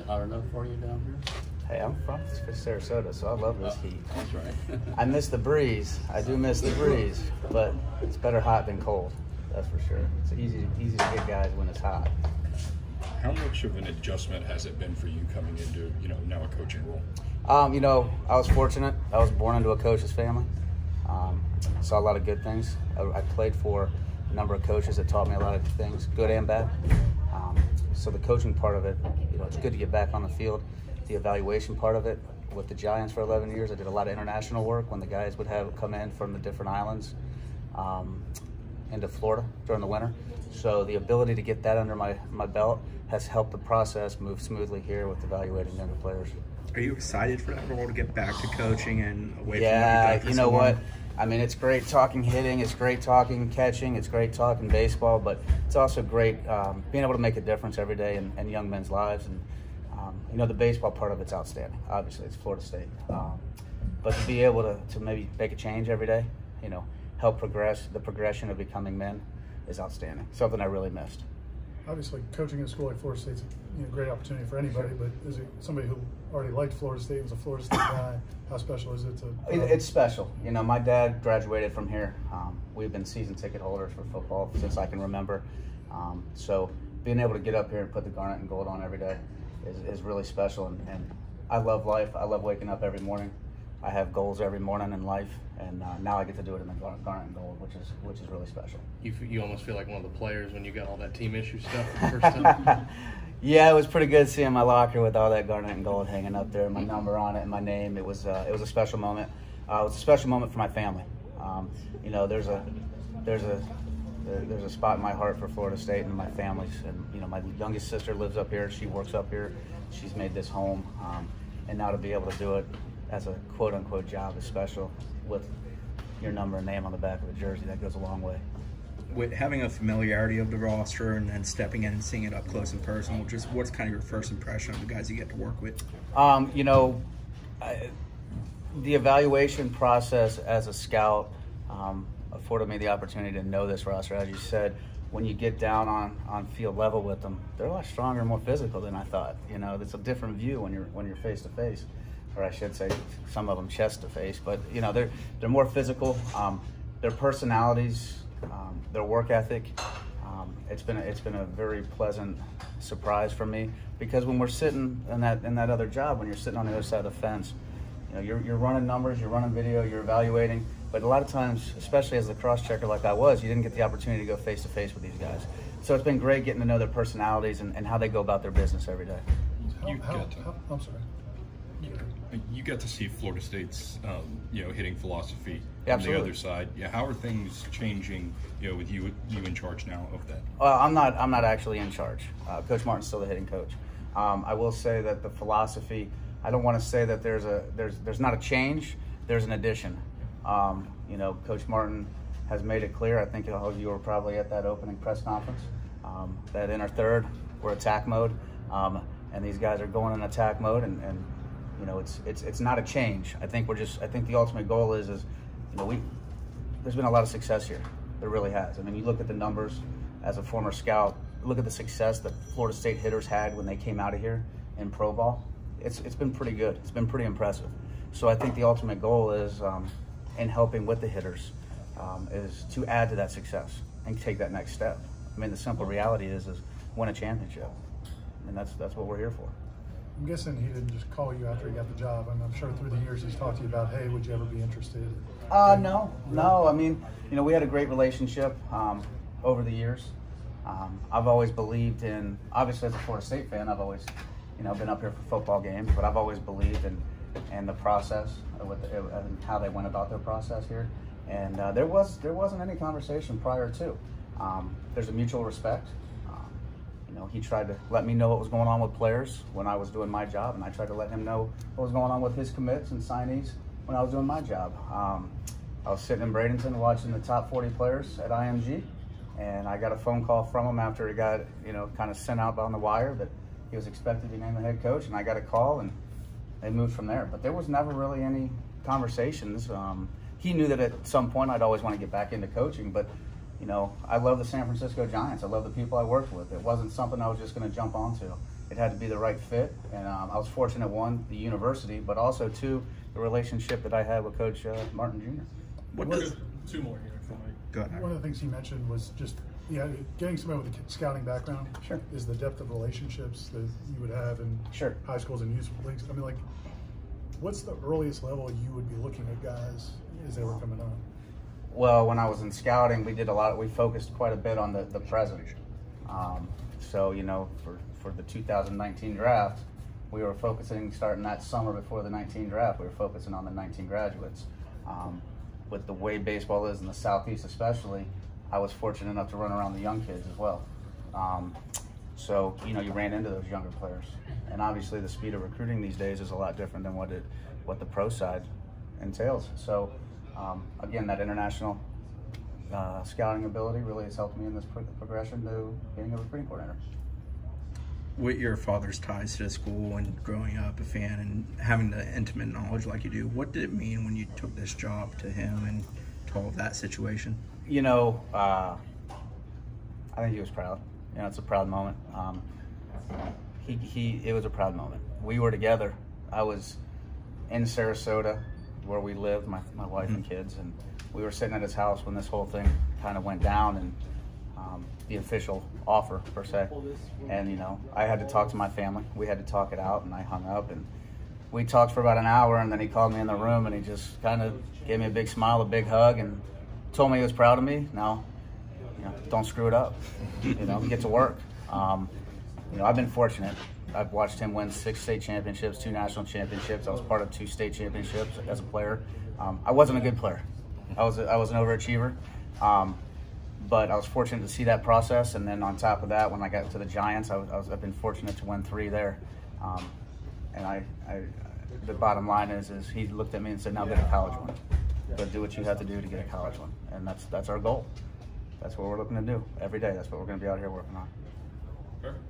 hot enough for you down here? Hey, I'm from Sarasota, so I love this heat. That's right. I miss the breeze. I do miss the breeze, but it's better hot than cold. That's for sure. It's easy to get guys when it's hot. How much of an adjustment has it been for you coming into, now a coaching role? I was fortunate. I was born into a coach's family. Saw a lot of good things. I played for a number of coaches that taught me a lot of things, good and bad. So the coaching part of it, it's good to get back on the field. The evaluation part of it, with the Giants for 11 years, I did a lot of international work when the guys would have come in from the different islands into Florida during the winter. So the ability to get that under my belt has helped the process move smoothly here with evaluating younger players. Are you excited for that role to get back to coaching and away from what you've done for you know so long? what? I mean, it's great talking hitting, it's great talking catching, it's great talking baseball, but it's also great being able to make a difference every day in young men's lives. And the baseball part of it's outstanding. Obviously, it's Florida State. But to be able to maybe make a change every day, help progress, the progression of becoming men is outstanding. Something I really missed. Obviously, coaching at a school like Florida State's a great opportunity for anybody, but is it somebody who already liked Florida State, was a Florida State guy? How special is it to It's special. My dad graduated from here. We've been season ticket holders for football since I can remember. So being able to get up here and put the garnet and gold on every day is really special. And I love life. I love waking up every morning. I have goals every morning in life, and now I get to do it in the garnet and gold, which is really special. You almost feel like one of the players when you got all that team issue stuff the first time. Yeah, it was pretty good seeing my locker with all that garnet and gold hanging up there, my number on it and my name. It was a special moment. It was a special moment for my family. There's a spot in my heart for Florida State and my families. And my youngest sister lives up here. She works up here. She's made this home, and now to be able to do it as a quote-unquote job is special with your number and name on the back of the jersey. That goes a long way. With having a familiarity of the roster and then stepping in and seeing it up close and personal, just what's kind of your first impression of the guys you get to work with? The evaluation process as a scout afforded me the opportunity to know this roster. As you said, when you get down on field level with them, they're a lot stronger and more physical than I thought. It's a different view when you're face to face, or I should say, some of them chest to face. But they're more physical. Their personalities, their work ethic. It's been a very pleasant surprise for me, because when we're sitting in that other job, when you're sitting on the other side of the fence, you're running numbers, you're running video, you're evaluating. But a lot of times, especially as a cross-checker like I was, you didn't get the opportunity to go face-to-face with these guys. So it's been great getting to know their personalities and how they go about their business every day. I'm sorry. You got to see Florida State's, hitting philosophy Absolutely. on the other side. Yeah, how are things changing, with you in charge now of that? I'm not actually in charge. Coach Martin's still the hitting coach. I will say that the philosophy, I don't want to say that there's not a change, there's an addition. Coach Martin has made it clear, I think all of you were probably at that opening press conference, that in our third, we're attack mode, and these guys are going in attack mode, and it's not a change. I think the ultimate goal is there's been a lot of success here. There really has. I mean, you look at the numbers as a former scout, look at the success that Florida State hitters had when they came out of here in pro ball. It's been pretty good. It's been pretty impressive. So I think the ultimate goal is, in helping with the hitters, is to add to that success and take that next step. I mean, the simple reality is win a championship, and that's what we're here for. I'm guessing he didn't just call you after he got the job. I'm sure through the years he's talked to you about, hey, would you ever be interested? No. I mean, we had a great relationship over the years. I've always believed in, obviously as a Florida State fan, I've always, been up here for football games, but I've always believed in the process and how they went about their process here. And there wasn't any conversation prior to. There's a mutual respect. He tried to let me know what was going on with players when I was doing my job, and I tried to let him know what was going on with his commits and signees when I was doing my job. I was sitting in Bradenton watching the top 40 players at IMG, and I got a phone call from him after he got, kind of sent out on the wire that he was expected to be named the head coach, and I got a call, and they moved from there. But there was never really any conversations. He knew that at some point I'd always want to get back into coaching, but I love the San Francisco Giants. I love the people I worked with. It wasn't something I was just going to jump onto. it had to be the right fit. And I was fortunate, one, the university, but also two, the relationship that I had with Coach Martin Jr. What What does, is- Two more here for Mike. go ahead. One of the things he mentioned was just getting somebody with a scouting background. Sure. Is the depth of relationships that you would have in Sure. high schools and youth leagues. I mean, like, what's the earliest level you would be looking at guys as they were coming on? Well, when I was in scouting, we focused quite a bit on the present. So, you know, for the 2019 draft, we were focusing, starting that summer before the 19 draft, we were focusing on the 19 graduates. With the way baseball is in the Southeast especially, I was fortunate enough to run around the young kids as well. So, you know, you ran into those younger players. And obviously the speed of recruiting these days is a lot different than what the pro side entails. So, again, that international scouting ability really has helped me in this progression to being a recruiting coordinator. With your father's ties to the school and growing up a fan and having the intimate knowledge like you do, what did it mean when you took this job to him and to all of that situation? You know, I think he was proud. You know, it's a proud moment. It was a proud moment. We were together. I was in Sarasota where we lived, my wife and kids, and we were sitting at his house when this whole thing kind of went down and the official offer per se. And, you know, I had to talk to my family. We had to talk it out, and I hung up, and we talked for about an hour, and then he called me in the room, and he just kind of gave me a big smile, a big hug, and told me he was proud of me. Now, you know, don't screw it up. You know, get to work. You know, I've been fortunate. I've watched him win 6 state championships, 2 national championships. I was part of 2 state championships as a player. I wasn't a good player. I was an overachiever. But I was fortunate to see that process, and then on top of that, when I got to the Giants, I've been fortunate to win 3 there. And the bottom line is he looked at me and said, "Now get a college one. But do what you have to do to get a college one," and that's our goal. That's what we're looking to do every day. That's what we're going to be out here working on. Perfect.